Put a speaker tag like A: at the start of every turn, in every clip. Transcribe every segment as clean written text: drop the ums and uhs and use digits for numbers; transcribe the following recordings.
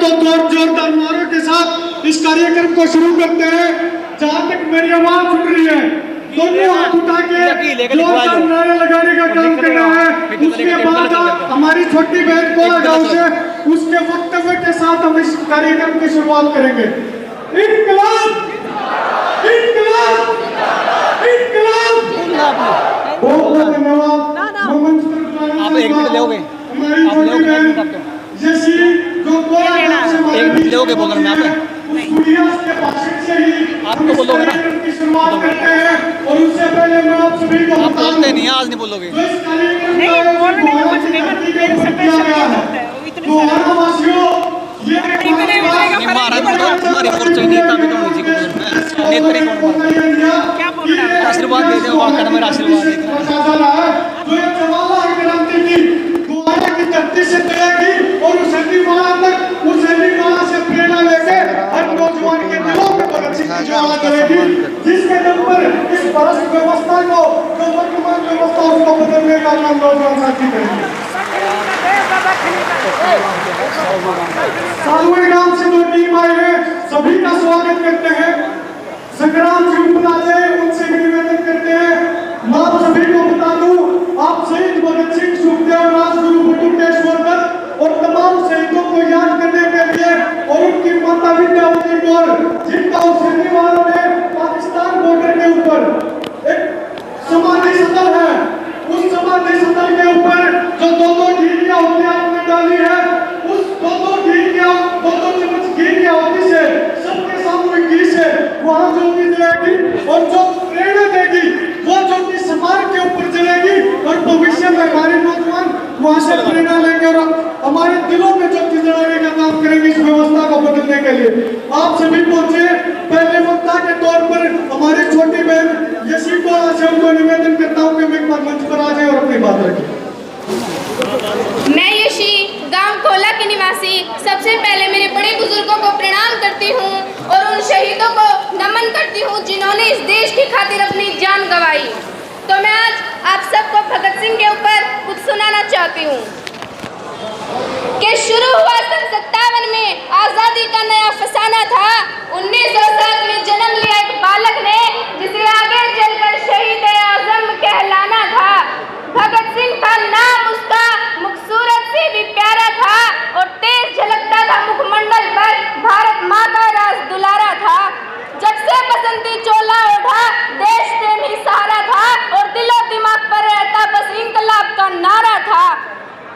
A: तो जोरदार नारों के साथ इस कार्यक्रम को शुरू करते हैं। जहाँ तक मेरी आवाज सुन रही है, दोनों हाथ उठा के जोरदार नारे लगाने का काम करना है। उसके बाद हमारी छोटी बहन कोला गांव से उसके वक्तव्य के साथ हम इस कार्यक्रम की शुरुआत करेंगे। इनकलाब, इनकलाब, इनकलाब। बहुत बहुत धन्यवाद।
B: आप एक मिनट लोगे,
A: हमारी छोटी बहन जैसी जो कोला गांव से
B: एक मिनट लोगे बोलने में आप तो बोलोगे ना,
A: शुरुआत करते हैं। और उससे पहले मैं आप सभी को
B: आप बोलते नहीं, आज नहीं बोलोगे।
C: नहीं बोलने का कुछ नहीं, मेरे से पैसे नहीं होता है वो इतने
B: तुम्हारी परिचय नेता भी तो मुझे नेत्री
C: क्या बोल रहा है।
B: आशीर्वाद दे दो, वाकई मेरा आशीर्वाद दे
A: की धरती से तैयारी और उस हंडीवाला तक, उस हंडीवाला से प्रेरणा लेके हर नौजवान के दिलों में भगत सिंह की ज्वाला करेगी, जिसके दम पर इस भ्रष्ट व्यवस्था को, जो वर्तमान व्यवस्था उसको बदलने का काम नौजवान साथी करेंगे। सालुए गांव से जो टीम आई है, सभी का स्वागत करते हैं। संग्राम जी उपराजे उनसे भी निवेदन करते हैं। मैं आप सभी को बता दूं, आप शहीद भगत सिंह, सुखदेव, राजगुरु बटुकेश्वर दत्त और तमाम शहीदों को याद करने के लिए और उनकी माता विद्यावती कौर, जिनका उस हंडीवाला में पाकिस्तान बॉर्डर के ऊपर एक समाधि स्थल है, उस समाधि स्थल के ऊपर जो दो घी की आहुति आपने डाली है, उस दो चम्मच घी की आहुति से, सबके सामूहिक घी से वहां जो भी जलेगी और जो प्रेरणा देगी, वो जो कि समाज के ऊपर चलेगी और भविष्य में हमारे नौजवान वहां से प्रेरणा लेंगे और हमारे दिलों में ज्योति जलाने का काम करेंगे इस व्यवस्था को बदलने के लिए। आप सभी पहुंचे। पहले वक्ता के तौर पर हमारी छोटी बहन यशी को से उनको निवेदन करता हूँ कि वे मंच पर आ जाए और अपनी बात रखें।
D: मैं यशी, गांव कोला की निवासी, सबसे पहले मेरे बड़े बुजुर्गों को प्रणाम करती हूँ और उन शहीदों को नमन करती हूँ जिन्होंने इस देश की खातिर अपनी जान गंवाई। तो मैं आज आप सबको भगत सिंह के ऊपर कुछ सुनाना चाहती हूँ कि शुरू हुआ सन 57 में आजादी का नया फसाना था। 1907 में जन्म लिया एक बालक ने, जिसे आगे चलकर शहीद आजम कहलाना था। भगत सिंह का नाम, उसका मुखसूरत से भी प्यारा था और तेज झलकता था मुखमंडल पर भारत माँ का राज दुलारा था। जब से बसंती चोला ओढ़ा, देश प्रेम ही सहारा था और दिलो दिमाग पर रहता बस इंकलाब का नारा था।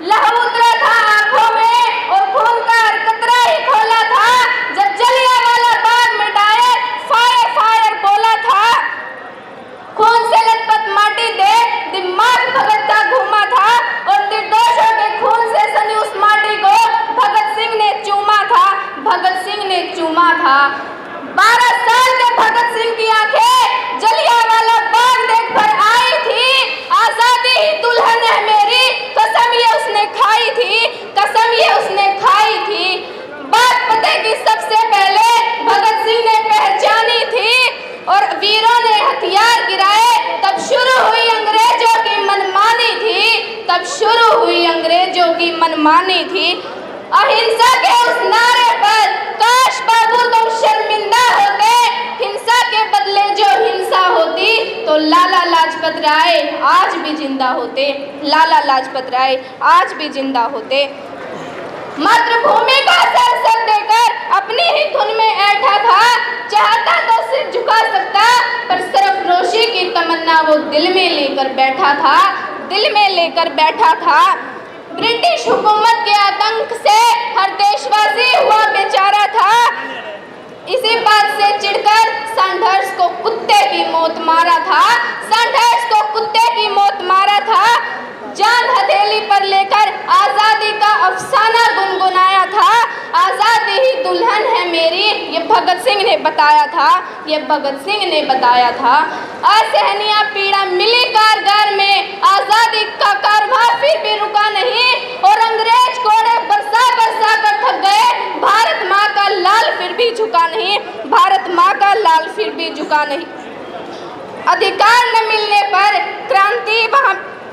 D: लहू उतरा था आंखों में और खून का कतरा ही खोला था। जब जलियांवाला बाग में डायर फायर फायर बोला था, खून से लथपथ माटी देख दिमाग भगत का घूमा था और निर्दोषों के खून से सनी उस माटी को भगत सिंह ने चूमा था, भगत सिंह ने चूमा था। 12 साल के भगत सिंह की आंखें जलियांवाला बाग देख भर आई थी। आजादी ही दुल्हन है मेरी, कसम ये उसने खाई थी, कसम ये उसने खाई थी। बात पते की सबसे पहले भगत सिंह ने पहचानी थी और वीरों ने हथियार गिराए, तब शुरू हुई अंग्रेजों की मनमानी थी, तब शुरू हुई अंग्रेजों की मनमानी थी। अहिंसा के उस नारे पर काश बाबू तुम शर्मिंदा होते। हिंसा के बदले जो हिंसा होती तो लाला लाजपत राय आज भी जिंदा होते, लाला लाजपत राय आज भी जिंदा होते। मातृभूमि का सर देकर अपनी ही धुन में ऐठा था, चाहता तो सिर झुका सकता पर सरफरोशी की तमन्ना वो दिल में लेकर बैठा था, दिल में लेकर बैठा था। ब्रिटिश हुकूमत के आतंक से हर देशवासी हुआ बेचारा था। इसी बात से चिढ़कर सैंडर्स को कुत्ते की मौत मारा था, सैंडर्स को कुत्ते की मौत मारा था। जान हथेली पर लेकर आजादी का अफसाना गुनगुनाया था। आजादी ही दुल्हन है मेरी, ये भगत सिंह ने बताया था, ये भगत सिंह ने बताया था। असहनीय पीड़ा मिली कारगर में, आजादी का कारवां फिर भी रुका नहीं और अंग्रेज घोड़े बरसा बरसा कर थक गए। भारत माँ का लाल फिर भी झुका नहीं, भारत माँ का लाल फिर भी झुका नहीं। अधिकार न मिलने पर क्रांति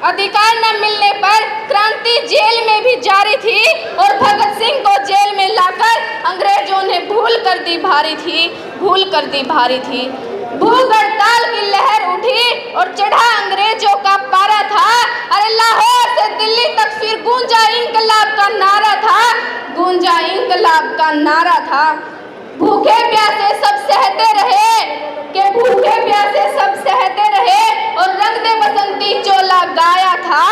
D: अधिकार न मिलने पर क्रांति जेल में भी जारी थी और भगत सिंह को जेल में लाकर कर दी भारी थी, भूल कर दी भारी थी। भूख हड़ताल की लहर उठी और चढ़ा अंग्रेजों का पारा था। अरे लाहौर से दिल्ली तक फिर गूंजा इंकलाब का नारा था, गूंजा इंकलाब का नारा था। भूखे प्यासे सब सहते रहे, के भूखे प्यासे सब सहते रहे और रंग दे बसंती चोला गाया था।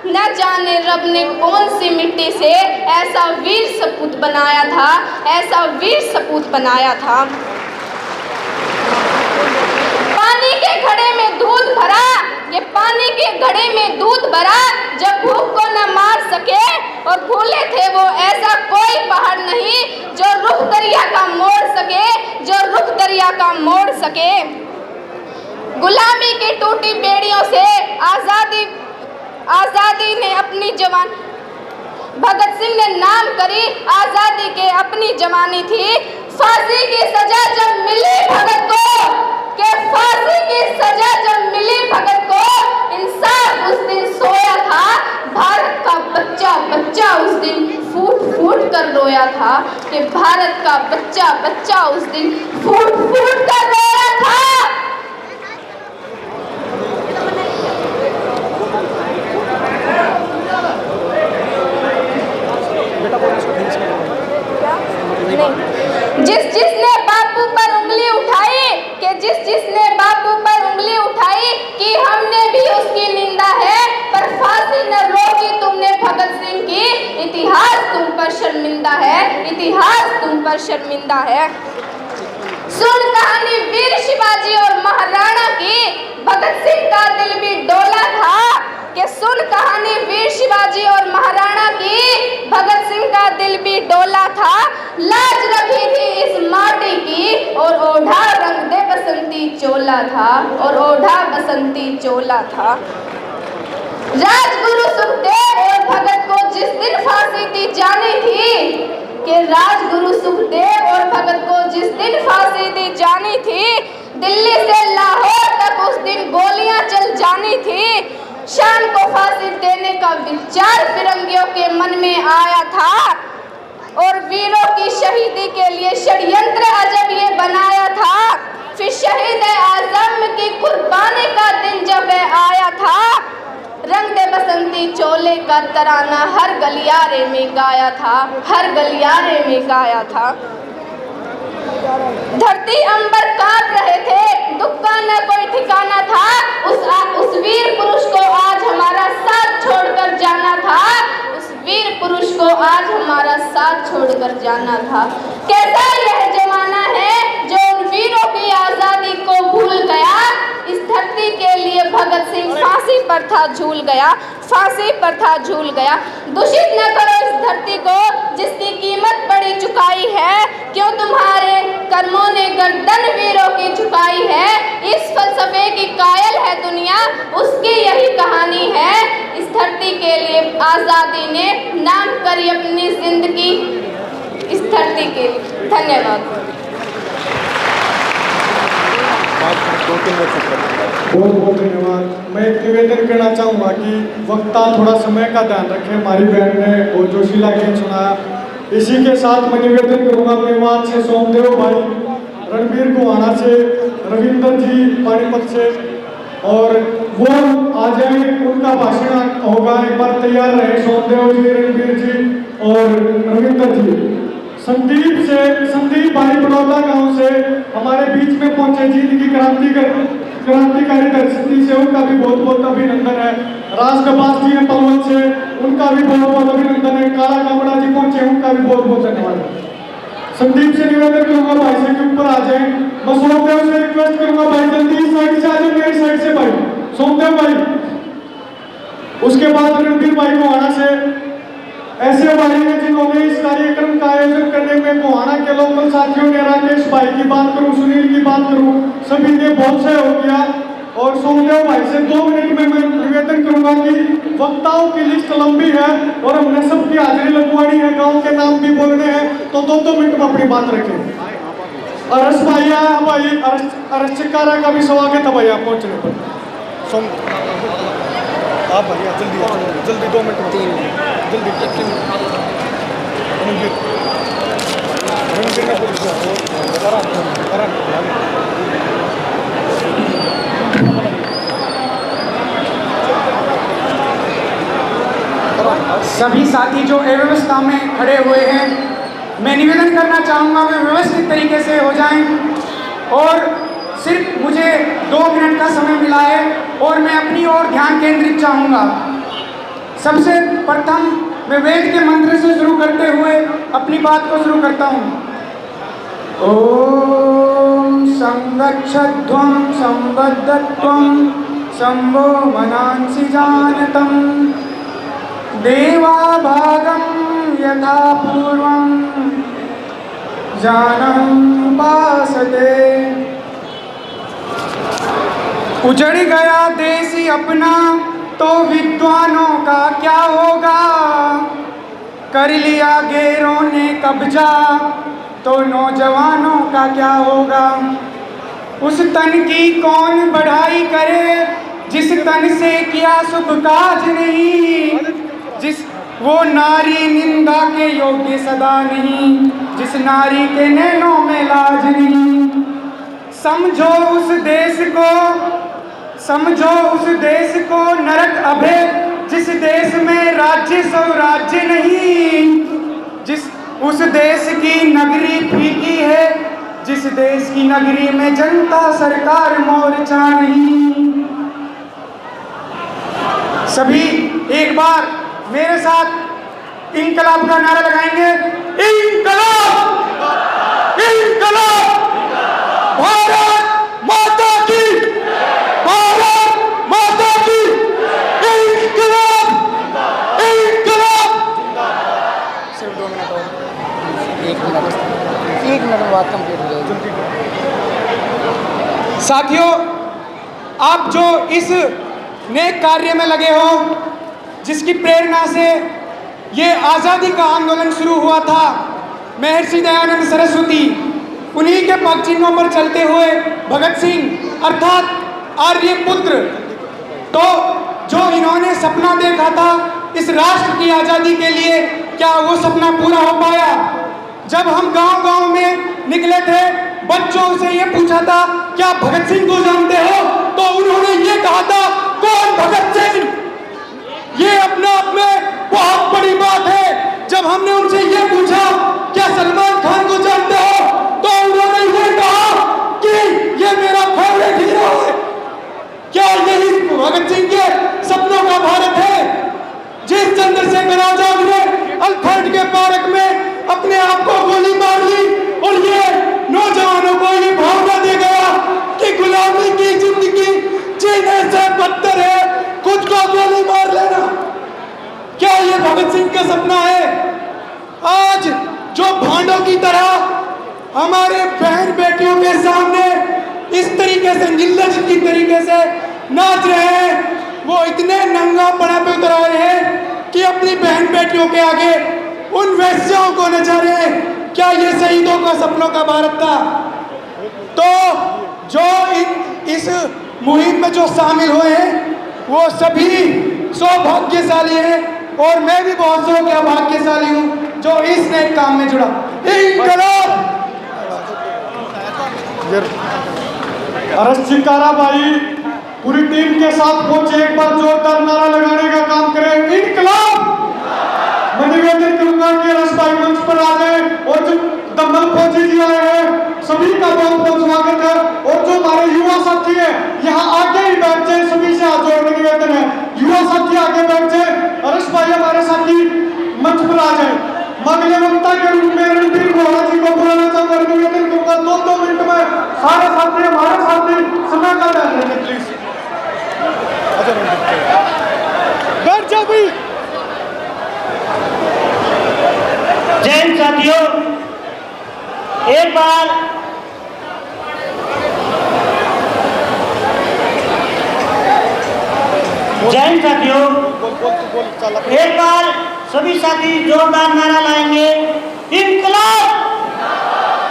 D: न जाने रब ने कौन सी मिट्टी से ऐसा वीर सपूत बनाया था, ऐसा वीर सपूत बनाया था। पानी के घड़े में दूध भरा, ये पानी के घड़े में दूध भरा, जब भूख को न मार सके और भूले थे वो ऐसा कोई पहाड़ नहीं जो रुख दरिया का मोड़ सके, जो रुख दरिया का मोड़ सके। गुलामी की टूटी बेड़ियों से आजादी ने अपनी जवान, भगत सिंह ने नाम करी आजादी के अपनी जवानी थी। फांसी की सजा जब मिली भगत को, के फांसी की सजा जब मिली भगत को, इंसाफ उस दिन सोया था। भारत का बच्चा बच्चा उस दिन फूट फूट कर रोया था, कि भारत का बच्चा बच्चा उस दिन फूट फूट कर रोया था। जिस जिसने बापू पर उंगली उठाई, कि जिस जिसने बापू पर उंगली उठाई, कि हमने भी उसकी निंदा है, पर फांसी न रोकी तुमने भगत सिंह की। इतिहास तुम पर शर्मिंदा है, इतिहास तुम पर शर्मिंदा है। सुन कहानी वीर शिवाजी और महाराणा की, भगत सिंह का दिल भी डोला था। कि सुन कहानी वीर शिवाजी और महाराणा की, भगत सिंह का दिल भी डोला था। लाज रखी थी इस माटी की और ओढ़ा रंग दे बसंती चोला था, और ओढ़ा बसंती चोला था। राजगुरु सुखदेव और भगत को जिस दिन फांसी दी जानी थी, कि राजगुरु सुखदेव और भगत को जिस दिन फांसी दी जानी थी, दिल्ली से लाहौर तक उस दिन गोलियां चल जानी थी। शान को फांसी देने का विचार फिरंगियों के मन में आया था, और वीरों की शहीदी के लिए षड्यंत्र अजब ये बनाया था। फिर शहीद आजम की कुर्बानी का दिन जब आया था, रंग दे बसंती चोले का तराना हर गलियारे में गाया था, हर गलियारे में गाया था। धरती अंबर कांप रहे थे, दुख का न कोई ठिकाना था। उस वीर पुरुष को आज हमारा साथ छोड़कर जाना था, उस वीर पुरुष को आज हमारा साथ छोड़कर जाना था। कैसा यह जमाना है जो उन वीरों की आजादी को भूल गया। इस धरती के लिए भगत सिंह फांसी पर था झूल गया, फांसी पर था झूल गया। दूषित न करो इस धरती को जिसकी कीमत बड़ी चुकाई है, क्यों तुम्हारे कर्मों ने गर्दन वीरों की झुकाई है। इस फलसफे की कायल है दुनिया, उसकी यही कहानी है। इस धरती के लिए आज़ादी ने नाम करी अपनी जिंदगी, इस धरती के लिए। धन्यवाद।
A: बहुत बहुत धन्यवाद। मैं एक निवेदन करना चाहूँगा कि वक्ता थोड़ा समय का ध्यान रखें। हमारी बहन ने बहुत जोशीला गीत सुनाया। इसी के साथ मैं निवेदन करूँगा मेवात से सोमदेव भाई, रणबीर गोहाना से, रविंदर जी पानीपत से, और वो आ जाए, उनका भाषण होगा। एक बार तैयार रहे सोमदेव जी, रणबीर जी और रविंदर जी। संदीप भाई बड़ौदा गांव से हमारे बीच में पहुंचे, जिनकी क्रांतिकारी दर्शनी से उनका भी बहुत बहुत अभिनंदन है। राज कपास जी हैं पलवल से, उनका भी बहुत बहुत अभिनंदन है। काला कामड़ा जी पहुंचे, उनका भी बहुत बहुत धन्यवाद। संदीप से निवेदन करूंगा भाई से कि ऊपर आ जाए। मैं सोमदेव से रिक्वेस्ट करूंगा भाई जल्दी इस साइड से आ जाए, मेरी साइड से भाई सोमदेव भाई। उसके बाद रणबीर भाई गोहाना से, ऐसे भाई हैं जिन्होंने इस कार्यक्रम का आयोजन करने में गोहाना के लोकल साथियों ने, राकेश भाई की बात करूं, सुनील की बात करूं, सभी ने बहुत सहयोग किया। और सोमदेव भाई से 2 मिनट में मैं निवेदन करूंगा कि वक्ताओं की लिस्ट लंबी है और हमने सबकी हाजिरी लगवानी है, गांव के नाम भी बोलने हैं, तो 2-2 मिनट में अपनी बात रखें। अरस भैया भाई, अरस चिकारा का भी स्वागत है भैया पहुंचने पर। आप भैया जल्दी 2 मिनट में, 3 जल्दी।
E: सभी साथी जो अव्यवस्था में खड़े हुए हैं, मैं निवेदन करना चाहूँगा वे व्यवस्थित तरीके से हो जाएं और सिर्फ मुझे 2 मिनट का समय मिला है और मैं अपनी ओर ध्यान केंद्रित चाहूँगा। सबसे प्रथम मैं वेद के मंत्र से शुरू करते हुए अपनी बात को शुरू करता हूँ। ओम संगच्छध्वं संबद्धत्वं शंभो मनांसि जानतं देवा भागं यथा पूर्वं जानम् उपासते। उजड़ गया देश अपना तो विद्वानों का क्या होगा, कर लिया गैरों ने कब्जा तो नौजवानों का क्या होगा। उस तन की कौन बढ़ाई करे जिस तन से किया शुभ काज नहीं, जिस वो नारी निंदा के योग्य सदा नहीं, जिस नारी के नैनों में लाज नहीं। समझो उस देश को नरक अभय जिस देश में राज्य स्वराज्य नहीं, उस देश की नगरी फीकी है जिस देश की नगरी में जनता सरकार मोर्चा नहीं। सभी एक बार मेरे साथ इंकलाब का नारा लगाएंगे। इंकलाब, इंकलाब, भारत माता की, भारत माता की, इंकलाब, इंकलाब। सिर्फ 2 मिनट और, 1 मिनट में बात कंप्लीट हो जाएगी। साथियों, आप जो इस नेक कार्य में लगे हो, जिसकी प्रेरणा से ये आज़ादी का आंदोलन शुरू हुआ था, महर्षि दयानंद सरस्वती, उन्हीं के पग चिन्हों पर चलते हुए भगत सिंह अर्थात आर्यपुत्र, तो जो इन्होंने सपना देखा था इस राष्ट्र की आज़ादी के लिए, क्या वो सपना पूरा हो पाया? जब हम गांव-गांव में निकले थे, बच्चों से ये पूछा था क्या भगत सिंह को जानते हो, तो उन्होंने ये कहा था कौन भगत सिंह। ये अपने आप में बहुत बड़ी बात है। जब हमने उनसे ये पूछा क्या सलमान खान को जानते हो, तो उन्होंने ये कहा कि ये मेरा फेवरेट हीरो है। क्या यही भगत सिंह के सपनों का भारत है? जिस चंद्रशेखर आजाद ने अल्फ्रेड के पार्क में अपने आप को गोली मार ली और ये नौजवानों को ये भावना दे गया कि गुलामी की जिंदगी जीने से बदतर है खुद को गोली मार लेना, क्या ये भगत सिंह का सपना है? आज जो भांडों की तरह हमारे बहन बेटियों के सामने इस तरीके से निर्लज की तरीके से नाच रहे हैं, वो इतने नंगापना पे उतर आए हैं कि अपनी बहन बेटियों के आगे उन वैश्यों को नचा रहे हैं। क्या ये शहीदों का सपनों का भारत था? तो जो इस मुहिम में जो शामिल हुए हैं वो सभी सौभाग्यशाली हैं और मैं भी बहुत सौभाग्यशाली हूँ जो इस नेक काम में जुड़ा। इंकलाब।
A: अरश चिकारा भाई पूरी टीम के साथ पहुंचे, एक बार जोरदार नारा लगाने का काम करें। इंकलाब। मैं निवेदन करूंगा कि अरश भाई मंच पर आ जाए और जो दमन फौजी जी आए हैं सभी का बहुत बहुत स्वागत है, और जो हमारे युवा साथी है यहाँ आगे ही बैठ जाए, सभी से हाथ जोड़ने निवेदन है, युवा साथी आगे बैठ जाए। अरश भाई हमारे साथी मंच पर आ जाए। अगले वक्ता के रूप में रणबीर गोहरा जी को बुलाना चाहूंगा, निवेदन करूंगा 2-2 मिनट में सारे साथी हमारे साथी समय का ध्यान रखें प्लीज। बैठ जाओ भाई।
F: जय हिंद साथियों, एक बार जय हिंद साथियों, एक बार सभी साथी जोरदार नारा लाएंगे। इंकलाब,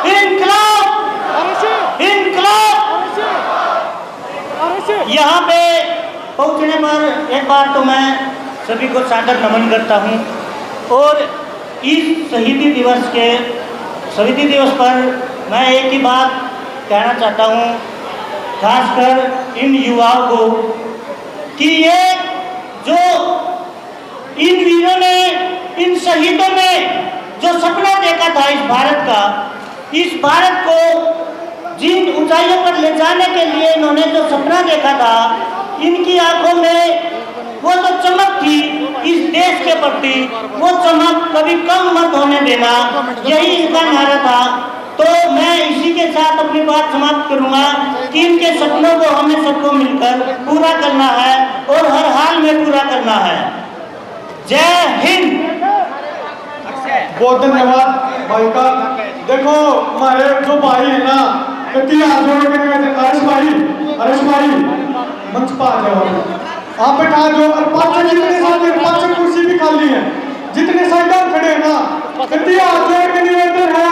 F: इंकलाब, इंकलाब। यहाँ पे पहुँचने पर एक बार तो मैं सभी को सादर नमन करता हूँ और इस शहीदी दिवस पर मैं एक ही बात कहना चाहता हूँ, खासकर इन युवाओं को, कि ये जो इन वीरों ने, इन शहीदों ने जो सपना देखा था इस भारत को जिन ऊंचाइयों पर ले जाने के लिए इन्होंने जो सपना देखा था, इनकी आंखों में वो जो चमक थी इस देश के प्रति, वो चमक कभी कम मत होने देना, यही इनका नारा था। तो मैं इसी के साथ अपनी बात समाप्त करूंगा कि इनके सपनों को हमें सबको मिलकर पूरा करना है और हर हाल में पूरा करना है। जय हिंद।
A: बहुत धन्यवाद भाई का। देखो हमारे जो भाई है ना, कति हाथ जोड़ के हर्ष भाई मंच पर आ जाओ, आप बैठा दो। और पांच कुर्सी भी खाली है, जितने साइड खड़े हैं ना, कति हाथ जोड़ के निवेदन है,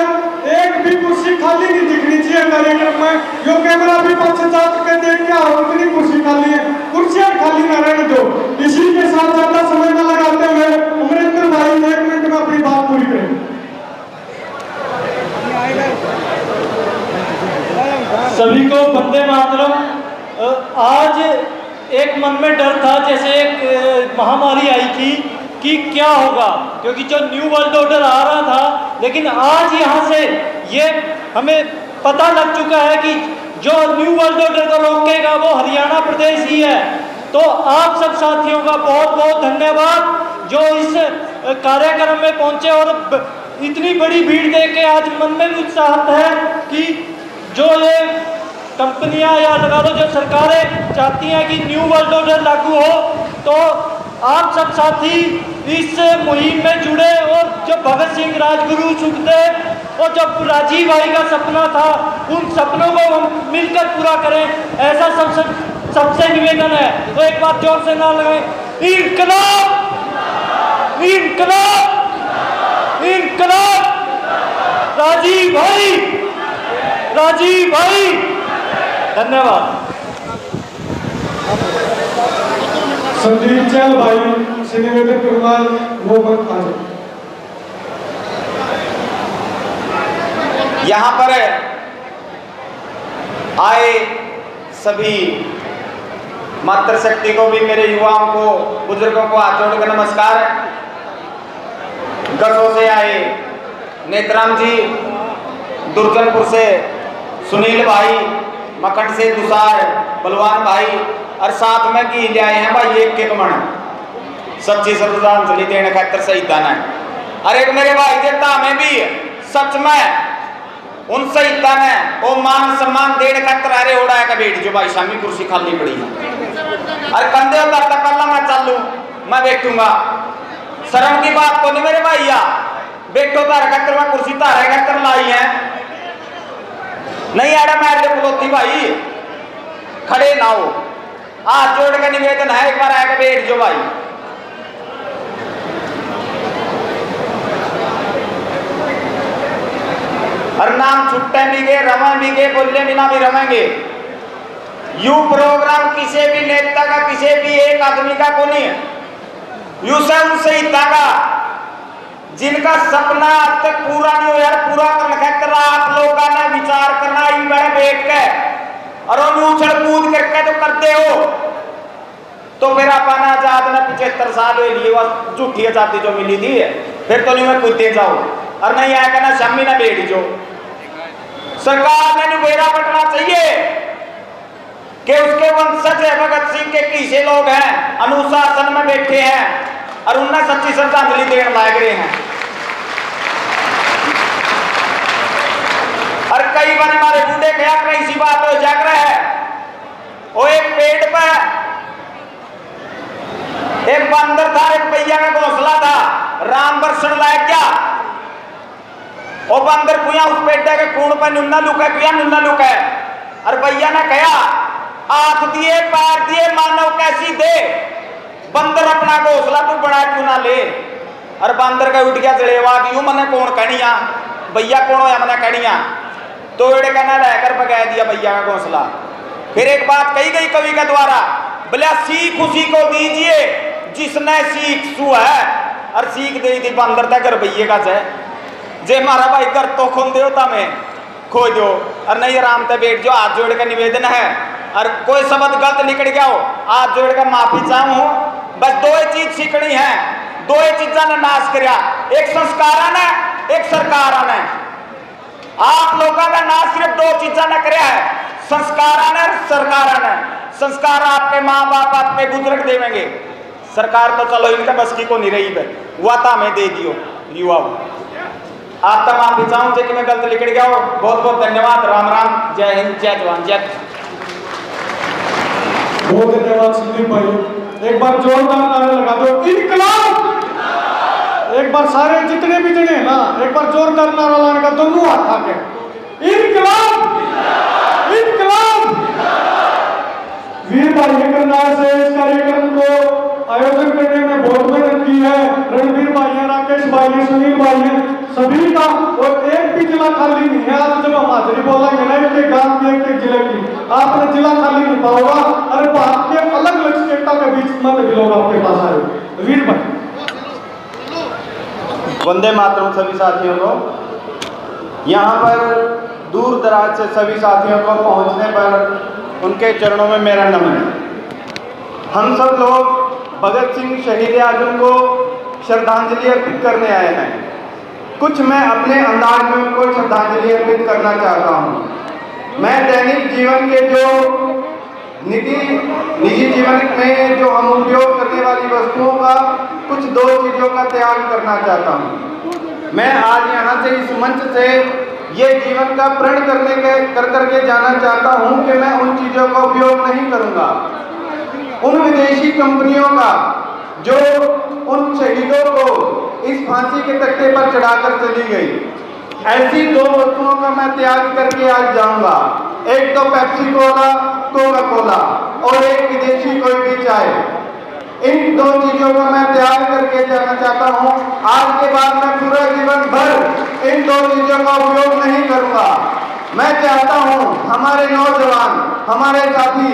A: एक भी कुर्सी खाली नहीं दिखनी चाहिए कार्यक्रम में। जो कैमरा भी पश्चात के देख के आओ, इतनी कुर्सी खाली है, कुर्सियां खाली न रहने दो। इसी के साथ ज्यादा समय न लगाते हुए अमरिंदर भाई 1 मिनट में अपनी बात पूरी करें।
G: सभी को वंदे मातरम। आज एक मन में डर था, जैसे एक महामारी आई थी कि क्या होगा, क्योंकि जो न्यू वर्ल्ड ऑर्डर आ रहा था, लेकिन आज यहाँ से ये हमें पता लग चुका है कि जो न्यू वर्ल्ड ऑर्डर को रोकेगा वो हरियाणा प्रदेश ही है। तो आप सब साथियों का बहुत बहुत धन्यवाद जो इस कार्यक्रम में पहुंचे और इतनी बड़ी भीड़ देख के आज मन में भी उत्साह है कि जो ये कंपनियां या लगा लो जो सरकारें चाहती हैं कि न्यू वर्ल्ड ऑर्डर लागू हो, तो आप सब साथी इस मुहिम में जुड़े और जो भगत सिंह, राजगुरु, सुखदेव और जो राजीव भाई का सपना था, उन सपनों को हम मिलकर पूरा करें, ऐसा सबसे निवेदन है। तो एक बार जोर से ना लगाएं, इनकलाब, इनकलाब, इनकलाब, राजीव भाई, राजीव भाई। धन्यवाद।
A: संदीप चैल भाई से निवेदन करूंगा वो मत आ जाए।
H: यहाँ पर आए सभी मातृशक्ति को भी, मेरे युवाओं को, बुजुर्गों को हाथ जोड़कर नमस्कार। गढ़ों से आए नेत्राम जी, दुर्जनपुर से सुनील भाई, मखंड से तुषार, बलवान भाई, और साथ में की ले आए हैं भाई एक मन सच्ची श्रद्धांजलि देने खातर शहीदान है। और एक मेरे भाई देवता में भी सच में उन शहीदान है वो मान सम्मान देने खातर अरे उड़ा है का बेटी जो भाई शामी कुर्सी खाली पड़ी है। और कंधे उतर तक कल्ला मैं चलूं, मैं बैठूंगा, शर्म की बात तो नहीं मेरे भैया। बैठो तार खातर मैं कुर्सी तारे खातर लाई है, नहीं आड़ा मैं बुलोती भाई खड़े ना हो। हाथ जोड़ का निवेदन है, एक बार आएगा बैठ जो भाई। और नाम छुट्टे भी गए, रवा भी गए, बोलने बिना भी रवेंगे। यू प्रोग्राम किसी भी नेता का, किसी भी एक आदमी का को नहीं है, यू सब शहीदा का जिनका सपना अब तक पूरा नहीं हो यार, पूरा कर आप लोग का ना विचार करना इन बैठ के और उछल कूद करके तो करते हो, तो फिर अपन आजाद ना 75 साल हुए लिए बस झूठी आजादी जो मिली थी, फिर तो नहीं मैं कूदते जाओ और नहीं आएगा ना शामी ना बैठ जो। सरकार ने बेड़ा पटना चाहिए कि उसके वंशज है भगत सिंह के किसे लोग हैं अनुशासन में बैठे हैं और उन्हें सच्ची श्रद्धांजलि देने लाग रहे हैं। और कई बार हमारे बूढ़े क्या कहीं सी बात हो जाग रहा है, वो एक पेड़ पर एक बंदर था, एक भैया का घोंसला था, राम बरसण लायक क्या वो बंदर कुया उस पेड़ के कूण पर नुन्ना लुका कुया नुन्ना लुका है। और भैया ने कहा हाथ दिए पैर दिए मानव कैसी दे, बंदर अपना घोंसला तू बड़ा क्यों ना ले। और बंदर का उठ गया जड़ेवा क्यों मने कौन कहनिया भैया कौन होया मने कहनिया, तो एड़े कहना लेकर भगा दिया भैया का घोंसला। फिर एक बात कही गई कवि के द्वारा, बोला सीख उसी को दीजिए जिसने सीख सु है, और सीख दे दी बंदर तक घर भैया का जे मारा भाई घर तो खोल दो में खो दो और नहीं आराम से बैठ जाओ। हाथ जोड़ का निवेदन है, और कोई शब्द गलत निकल गया हो हाथ जोड़ कर माफी चाहूँ। बस दो ही चीज सीखनी है, दो ही चीजा ने नाश करया, एक संस्कारा ने, एक सरकारा ने। आप लोगों का नाश सिर्फ दो चीजा ने करया है, संस्कारा ने, सरकारा ने। संस्कार आपके माँ बाप, आपके बुजुर्ग देवेंगे, सरकार तो चलो इनका बस की को नहीं रही है, वाता में दे दियो युवा। आप तक माफी चाहूँ कि मैं गलत लिख गया हो। बहुत बहुत धन्यवाद। राम राम, जय हिंद, जय जवान, जय।
A: बहुत धन्यवाद संदीप भाई। एक बार जोरदार नारे लगा दो, इनकलाब। एक बार सारे जितने भी जने ना एक बार जोरदार नारा लाने का, दोनों हाथ आके इनकलाब, इनकलाब। वीर भाई के करनाल से इस कार्यक्रम को आयोजन करने में बहुत मेहनत की है। रणवीर भाई हैं, राकेश भाई हैं, सुनील भाई हैं, सभी का। और एक भी जिला खाली नहीं है। आज जब हम हाजिरी बोलेंगे ना एक गांव की, एक जिले की, आपने जिला खाली नहीं पाओगा। अरे भारत के अलग अलग स्टेटों के बीच मत भी लोग आपके पास आए। वीर भाई,
I: वंदे मातरम सभी साथियों को। यहाँ पर दूर दराज से सभी साथियों को पहुँचने पर उनके चरणों में मेरा नमन है। हम सब लोग भगत सिंह शहीद आजम को श्रद्धांजलि अर्पित करने आए हैं। कुछ मैं अपने अंदाज में उनको श्रद्धांजलि अर्पित करना चाहता हूँ। मैं दैनिक जीवन के जो निजी जीवन में जो हम उपयोग करने वाली वस्तुओं का कुछ दो चीज़ों का त्याग करना चाहता हूँ। मैं आज यहाँ से इस मंच से ये जीवन का प्रण करके जाना चाहता हूँ कि मैं उन चीज़ों का उपयोग नहीं करूँगा, उन विदेशी कंपनियों का जो उन शहीदों को इस फांसी के तख्ते पर चढ़ाकर चली गई। ऐसी दो वस्तुओं का मैं त्याग करके आज जाऊंगा, एक तो पेप्सी कोला, कोका कोला, और एक विदेशी कोई भी चाय। इन दो चीजों का मैं त्याग करके जाना चाहता हूँ। आज के बाद मैं पूरा जीवन भर इन दो चीजों का उपयोग नहीं करूँगा। मैं चाहता हूँ हमारे नौजवान, हमारे साथी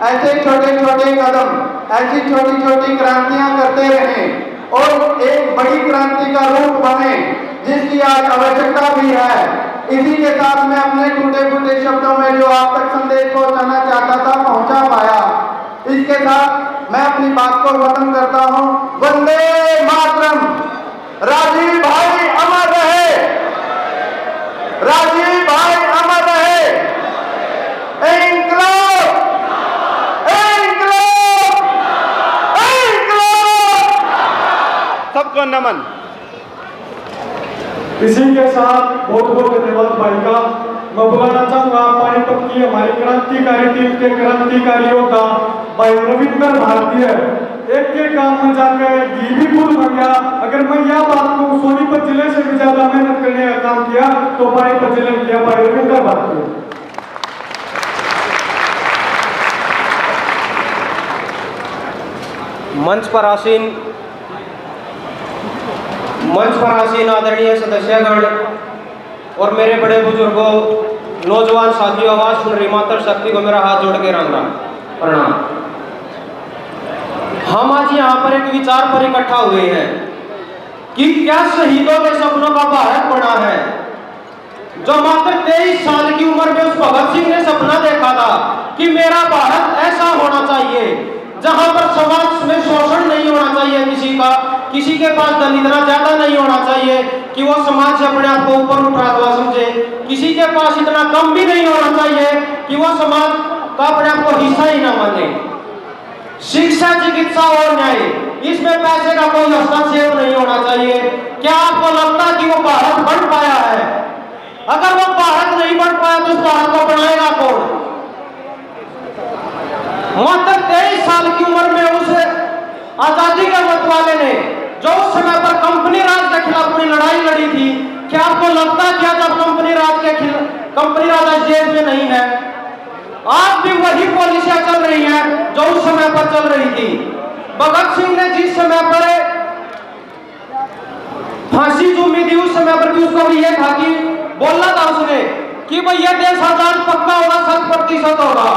I: ऐसे छोटे छोटे कदम, ऐसी छोटी छोटी क्रांतियां करते रहें और एक बड़ी क्रांति का रूप बने, जिसकी आज आवश्यकता भी है। इसी के साथ मैं अपने टूटे फूटे शब्दों में जो आप तक संदेश पहुंचाना चाहता था पहुंचा पाया। इसके साथ मैं अपनी बात को खत्म करता हूं। वंदे मातरम। राजीव भाई अमर रहे, राजीव भाई अमर रहे। इंकलाब, इंकलाब, इंकलाब। सबको नमन।
A: इसी के साथ बहुत बहुत धन्यवाद भाई का। मैं बुलाना चाहूंगा पानीपत की हमारी क्रांतिकारी टीम के क्रांतिकारी योद्धा भाई रविंदर भारतीय। एक के काम में जाकर घी भी फूल बन गया। अगर मैं यह बात को सोनीपत जिले से भी ज्यादा मेहनत करने का काम किया तो पानीपत जिले में किया भाई रविंदर भारतीय।
J: मंच पर आसीन आदरणीय सदस्यगण और मेरे बड़े बुजुर्गों, नौजवान साथियों, आवाज सुन रही मातृशक्ति को मेरा हाथ जोड़ के राम राम प्रणाम। हम आज यहाँ पर एक विचार पर इकट्ठा हुए हैं कि क्या शहीदों के सपनों का भारत बना है। जो मात्र 23 साल की उम्र में उस भगत सिंह ने सपना देखा था कि मेरा भारत ऐसा होना चाहिए जहां पर समाज में शोषण नहीं होना चाहिए किसी का, किसी के पास धन इतना ज्यादा नहीं होना चाहिए कि वो समाज से अपने आप को ऊपर उठा हुआ समझे, किसी के पास इतना कम भी नहीं होना चाहिए कि वो समाज का अपने आप को हिस्सा ही ना माने। शिक्षा, चिकित्सा और न्याय, इसमें पैसे का कोई हस्तक्षेप नहीं होना चाहिए। क्या आपको लगता है कि वो भारत बन पाया है? अगर वो भारत नहीं बन पाया तो उस भारत को बनाएगा कौन? मात्र 23 साल की उम्र में उस आजादी के मतवाले ने जो उस समय पर कंपनी राज के खिलाफ अपनी लड़ाई लड़ी थी, क्या आपको लगता है क्या जब कंपनी राज आज देश में नहीं है, आज भी वही पॉलिसियां चल रही हैं जो उस समय पर चल रही थी? भगत सिंह ने जिस समय पर फांसी चूमी थी उस समय पर भी उसको ये था कि बोलना था उसने कि भाई ये देश आजाद पक्का होगा, 100% होगा,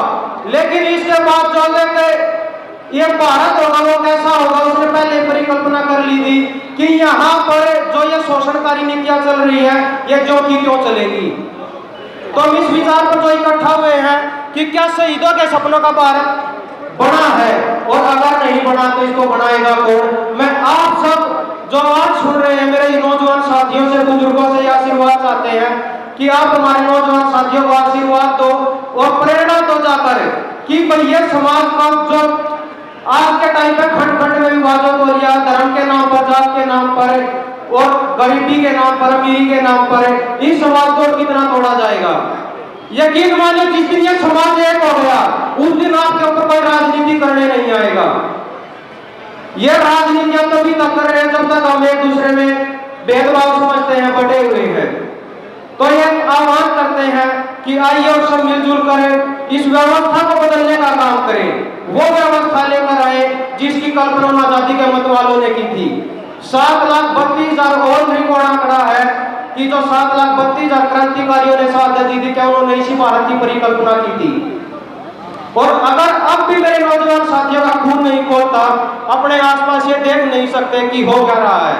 J: लेकिन इसके बाद जो लेके ये भारत होगा वो कैसा होगा उसने पहले परिकल्पना कर ली थी कि यहाँ पर जो ये शोषणकारी नीतियां चल रही है ये जो की क्यों चलेगी। तो हम इस विचार पर जो इकट्ठा हुए हैं कि क्या शहीदों के सपनों का भारत बना है, और अगर नहीं बना तो इसको बनाएगा कौन। मैं आप सब जो आज सुन रहे हैं मेरे नौजवान साथियों से, बुजुर्गों से आशीर्वाद चाहते हैं कि आप हमारे नौजवान साथियों को आशीर्वाद दो और प्रेरणा दो जाकर कि भाई ये समाज का जो आज के टाइम पे खंड खंड में विभाजन हो रहा, धर्म के नाम पर, जात के नाम पर और गरीबी के नाम पर, अमीरी के नाम पर, इस समाज को कितना तोड़ा जाएगा। यकीन मानिए जिस दिन ये समाज एक हो गया उस दिन आपके ऊपर कोई राजनीति करने नहीं आएगा। ये राजनीतियां तभी तक कर रहे हैं जब तक हम एक दूसरे में भेदभाव समझते हैं, बटे हुए हैं। तो ये आह्वान करते हैं कि आइए और सब मिलजुल कर इस व्यवस्था को बदलने का काम करें। वो व्यवस्था लेकर आए जिसकी कल्पना आजादी के मत वालों ने की थी। 7,32,000 और रिकॉर्ड आंकड़ा है कि जो 7,32,000 क्रांतिकारियों ने शहादत दी थी, क्या उन्होंने इसी भारत की परिकल्पना की थी। और अगर अब भी मेरे नौजवान साथियों का खून नहीं खोलता, अपने आसपास ये देख नहीं सकते कि हो क्या रहा है।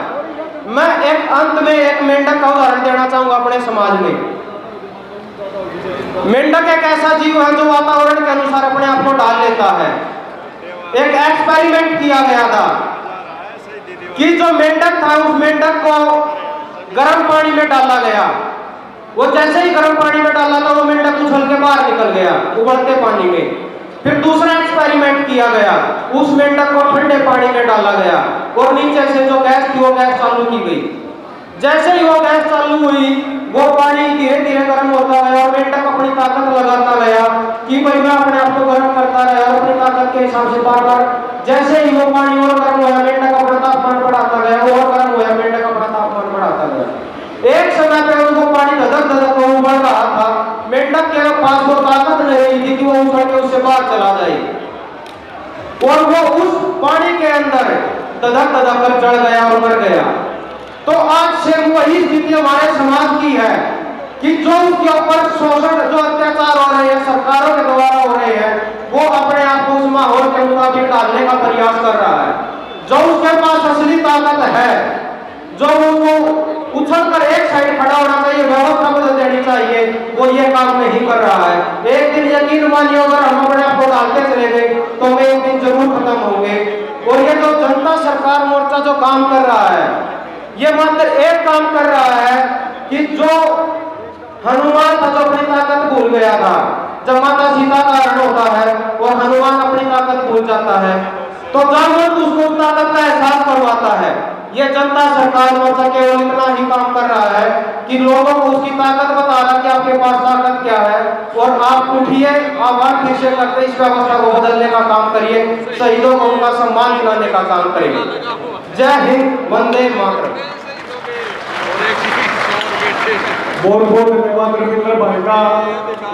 J: मैं एक अंत में एक मेंढक का उदाहरण देना चाहूंगा अपने समाज में। मेंढक एक ऐसा जीव है जो वातावरण के अनुसार अपने आप को ढाल लेता है। एक एक्सपेरिमेंट किया गया था कि जो मेंढक था उस मेंढक को गर्म पानी में डाला गया। वो जैसे ही गर्म पानी में डाला था वो मेंढक उछल के बाहर निकल गया उबलते पानी में। फिर दूसरा एक्सपेरिमेंट किया गया, उस मेंढक को ठंडे पानी में डाला गया और नीचे से जो गैस थी वो गैस चालू की गई। जैसे ही वो गैस चालू हुई वो पानी धीरे धीरे गर्म होता गया और मेंढक अपनी ताकत लगाता गया कि भाई मैं अपने आप को गर्म करता रहा और अपनी ताकत के हिसाब से बार बार जैसे ही वो पानी और गर्म हुआ मेंढक अपना तापमान बढ़ाता गया और गर्म हुआ मेंढक अपना तापमान बढ़ाता गया। एक समय पे उनको पानी धधक धधक उबल रहा था, मेंढक के पास वो ताकत नहीं रही थी कि वो उछल के उससे बाहर चला जाए और वो उस पानी के अंदर धधक धधक कर चढ़ गया और मर गया। तो आज से वही स्थिति हमारे समाज की है कि जो उसके ऊपर शोषण, जो अत्याचार हो रहे हैं सरकारों के द्वारा हो रहे हैं, वो अपने आप को उस माहौल के मुताबिक डालने का प्रयास कर रहा है। जो उसके पास असली ताकत है, जो उसको उछल कर एक साइड खड़ा होना चाहिए, व्यवस्था बदल देनी चाहिए, वो ये काम नहीं कर रहा है। एक दिन यकीन मानिए अगर हम अपने आप को डालते चले गए तो हम एक दिन जरूर खत्म होंगे। और ये जो जनता सरकार मोर्चा जो काम कर रहा है, ये मात्र एक काम कर रहा है कि जो हनुमान था जो अपनी ताकत भूल गया था, जब माता सीता का हरण होता है और हनुमान अपनी ताकत भूल जाता है तो जामवंत उसको ताकत का एहसास करवाता है। ये जनता सरकार मोर्चा केवल इतना ही काम कर रहा है कि लोगों को उसकी ताकत बता रहा कि आपके पास ताकत क्या है और आप उठिए, आह्वान फिर से करते इस व्यवस्था को बदलने का काम करिए, शहीदों को उनका सम्मान दिलाने का काम करिए। जय हिंद, वंदे मातरम।
A: बहुत बहुत धन्यवाद रविंद्र भाई का।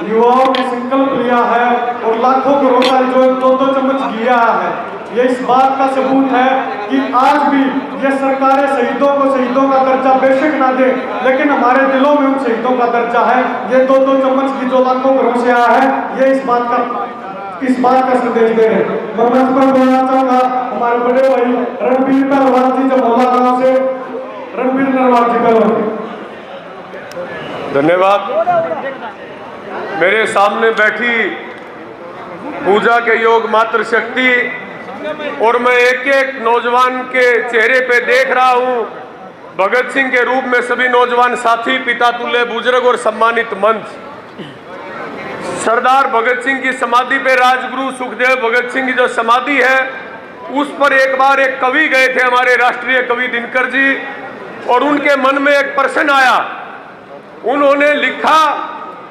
A: युवाओं ने संकल्प लिया है और लाखों करोड़ का जो 2-2 चम्मच किया है, ये इस बात का सबूत है कि आज भी ये सरकारें शहीदों को शहीदों का दर्जा बेशक ना दे, लेकिन हमारे दिलों में उन शहीदों का दर्जा है। ये 2-2 चम्मच की जो लाखों करोड़ से आया है, ये इस बात का संदेश दे रहे हैं। मैं मंच पर बोलना चाहूंगा हमारे बड़े भाई रणबीर पहलवान जी, जमोला गांव से रणबीर नरवाल जी पहलवान।
K: धन्यवाद। मेरे सामने बैठी पूजा के योग मातृ शक्ति और मैं एक एक नौजवान के चेहरे पे देख रहा हूँ भगत सिंह के रूप में सभी नौजवान साथी, पिता तुल्य बुजुर्ग और सम्मानित मंच। सरदार भगत सिंह की समाधि पे राजगुरु सुखदेव भगत सिंह की जो समाधि है उस पर एक बार एक कवि गए थे, हमारे राष्ट्रीय कवि दिनकर जी, और उनके मन में एक प्रश्न आया। उन्होंने लिखा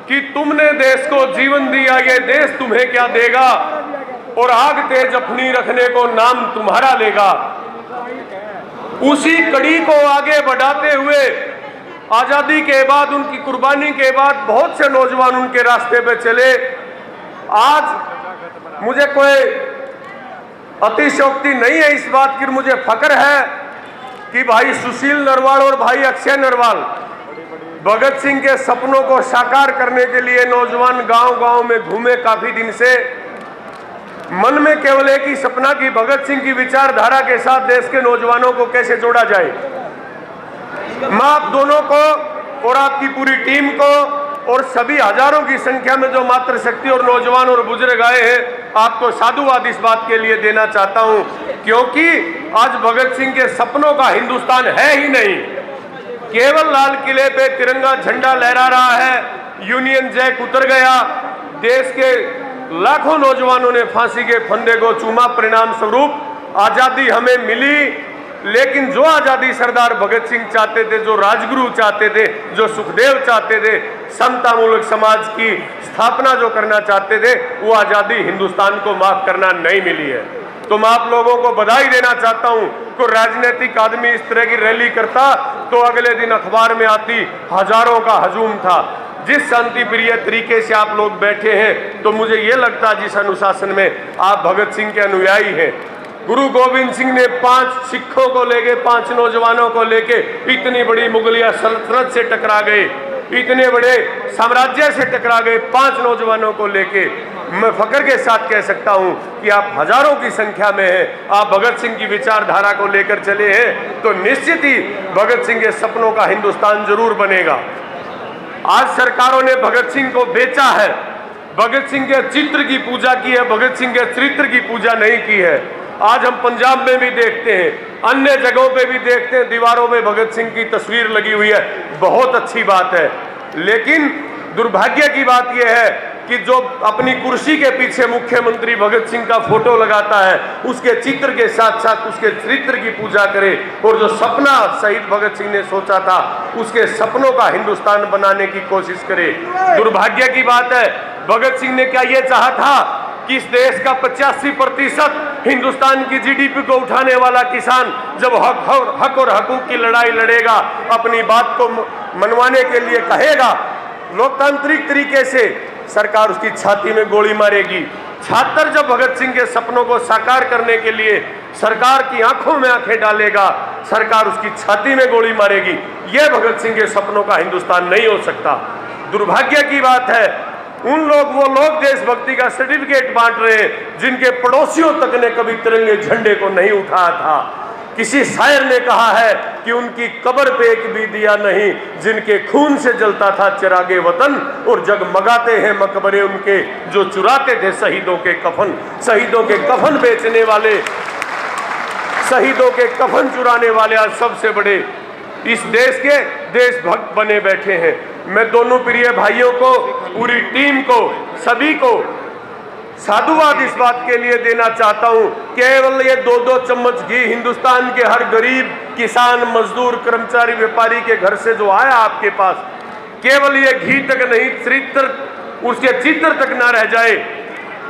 K: कि तुमने देश को जीवन दिया, ये देश तुम्हें क्या देगा, और आग तेज अपनी रखने को नाम तुम्हारा लेगा। उसी कड़ी को आगे बढ़ाते हुए आज़ादी के बाद, उनकी कुर्बानी के बाद बहुत से नौजवान उनके रास्ते पे चले। आज मुझे कोई अतिशयोक्ति नहीं है इस बात की, मुझे फक्र है कि भाई सुशील नरवाल और भाई अक्षय नरवाल भगत सिंह के सपनों को साकार करने के लिए नौजवान गांव-गांव में घूमे काफी दिन से। मन में केवल एक ही सपना कि भगत सिंह की विचारधारा के साथ देश के नौजवानों को कैसे जोड़ा जाए। मैं आप दोनों को और आपकी पूरी टीम को और सभी हजारों की संख्या में जो मातृ शक्ति और नौजवान और बुजुर्ग आए हैं, आपको साधुवाद इस बात के लिए देना चाहता हूं, क्योंकि आज भगत सिंह के सपनों का हिंदुस्तान है ही नहीं। केवल लाल किले पे तिरंगा झंडा लहरा रहा है, यूनियन जैक उतर गया, देश के लाखों नौजवानों ने फांसी के फंदे को चूमा। परिणाम स्वरूप आजादी हमें मिली, लेकिन जो आजादी सरदार भगत सिंह चाहते थे, जो राजगुरु चाहते थे, जो सुखदेव चाहते थे, समतामूलक समाज की स्थापना जो करना चाहते थे, वो आजादी हिंदुस्तान को माफ करना नहीं मिली है। तो मैं आप लोगों को बधाई देना चाहता हूं। कोई राजनीतिक आदमी इस तरह की रैली करता तो अगले दिन अखबार में आती हजारों का हजूम था। जिस शांति प्रिय तरीके से आप लोग बैठे हैं, तो मुझे ये लगता है जिस अनुशासन में आप भगत सिंह के अनुयायी हैं। गुरु गोविंद सिंह ने 5 सिखों को लेके, 5 नौजवानों को लेके इतनी बड़ी मुगलिया सल्तनत से टकरा गए, इतने बड़े साम्राज्य से टकरा गए। 5 नौजवानों को लेके मैं फख्र के साथ कह सकता हूं कि आप हजारों की संख्या में हैं। आप भगत सिंह की विचारधारा को लेकर चले हैं तो निश्चित ही भगत सिंह के सपनों का हिंदुस्तान जरूर बनेगा। आज सरकारों ने भगत सिंह को बेचा है, भगत सिंह के चित्र की पूजा की है, भगत सिंह के चरित्र की पूजा नहीं की है। आज हम पंजाब में भी देखते हैं, अन्य जगहों पे भी देखते हैं, दीवारों में भगत सिंह की तस्वीर लगी हुई है, बहुत अच्छी बात है। लेकिन दुर्भाग्य की बात यह है कि जो अपनी कुर्सी के पीछे मुख्यमंत्री भगत सिंह का फोटो लगाता है, उसके चित्र के साथ साथ उसके चरित्र की पूजा करे और जो सपना शहीद भगत सिंह ने सोचा था, उसके सपनों का हिंदुस्तान बनाने की कोशिश करे। दुर्भाग्य की बात है, भगत सिंह ने क्या ये चाहा था कि इस देश का 85% हिंदुस्तान की जीडीपी को उठाने वाला किसान जब हक और हकूक की लड़ाई लड़ेगा, अपनी बात को मनवाने के लिए कहेगा, लोकतांत्रिक तरीके से सरकार उसकी छाती में गोली मारेगी। छात्र जब भगत सिंह के सपनों को साकार करने के लिए सरकार की आंखों में आंखें डालेगा, सरकार उसकी छाती में गोली मारेगी। यह भगत सिंह के सपनों का हिंदुस्तान नहीं हो सकता। दुर्भाग्य की बात है, वो लोग देशभक्ति का सर्टिफिकेट बांट रहे हैं जिनके पड़ोसियों तक ने कभी तिरंगे झंडे को नहीं उठाया था। किसी शायर ने कहा है कि उनकी कब्र पे एक भी दिया नहीं, जिनके खून से जलता था चिरागे वतन, और जगमगाते हैं मकबरे उनके जो चुराते थे शहीदों के कफन। शहीदों के कफन बेचने वाले, शहीदों के कफन चुराने वाले आज सबसे बड़े इस देश के देशभक्त बने बैठे हैं। मैं दोनों प्रिय भाइयों को, पूरी टीम को, सभी को साधुवाद इस बात के लिए देना चाहता हूं। केवल ये 2-2 चम्मच घी हिंदुस्तान के हर गरीब, किसान, मजदूर, कर्मचारी, व्यापारी के घर से जो आया आपके पास, केवल ये घी तक नहीं, चरित्र, उसके चित्र तक ना रह जाए,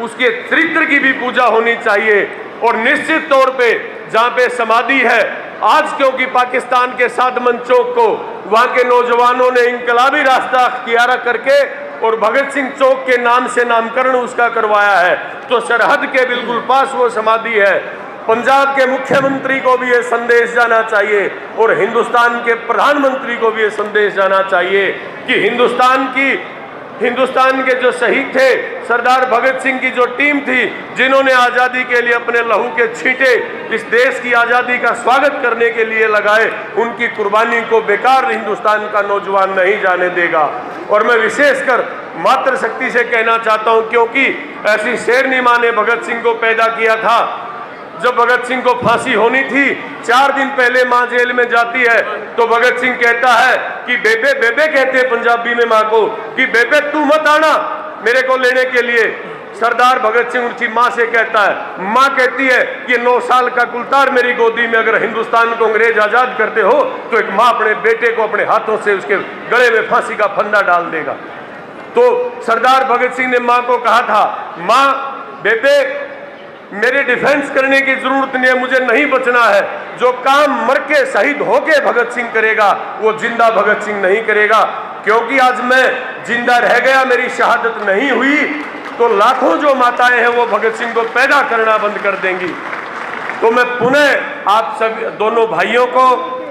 K: उसके चरित्र की भी पूजा होनी चाहिए। और निश्चित तौर पे जहां पे समाधि है आज, क्योंकि पाकिस्तान के सादमन चौक को वहां के नौजवानों ने इंकलाबी रास्ता अख्तियार करके और भगत सिंह चौक के नाम से नामकरण उसका करवाया है, तो सरहद के बिल्कुल पास वो समाधि है। पंजाब के मुख्यमंत्री को भी ये संदेश जाना चाहिए और हिंदुस्तान के प्रधानमंत्री को भी ये संदेश जाना चाहिए कि हिंदुस्तान के जो शहीद थे, सरदार भगत सिंह की जो टीम थी, जिन्होंने आज़ादी के लिए अपने लहू के छींटे इस देश की आज़ादी का स्वागत करने के लिए लगाए, उनकी कुर्बानी को बेकार हिंदुस्तान का नौजवान नहीं जाने देगा। और मैं विशेषकर मातृशक्ति से कहना चाहता हूं, क्योंकि ऐसी शेरनी मां ने भगत सिंह को पैदा किया था। जब भगत सिंह को फांसी होनी थी, 4 दिन पहले मां जेल में जाती है तो भगत सिंह कहता है कि बेबे, बेबे कहते हैं पंजाबी में मां को, कि बेबे तू मत आना मेरे को लेने के लिए। सरदार भगत सिंह उनकी मां से कहता है, मां कहती है कि 9 साल का कुलतार मेरी गोदी में, अगर हिंदुस्तान को अंग्रेज आजाद करते हो तो एक मां अपने बेटे को अपने हाथों से उसके गले में फांसी का फंदा डाल देगा। तो सरदार भगत सिंह ने मां को कहा था, मां बेबे मेरे डिफेंस करने की जरूरत नहीं है, मुझे नहीं बचना है। जो काम मर के शहीद होके भगत सिंह करेगा वो जिंदा भगत सिंह नहीं करेगा। क्योंकि आज मैं जिंदा रह गया, मेरी शहादत नहीं हुई, तो लाखों जो माताएं हैं वो भगत सिंह को पैदा करना बंद कर देंगी। तो मैं पुनः आप सभी दोनों भाइयों को,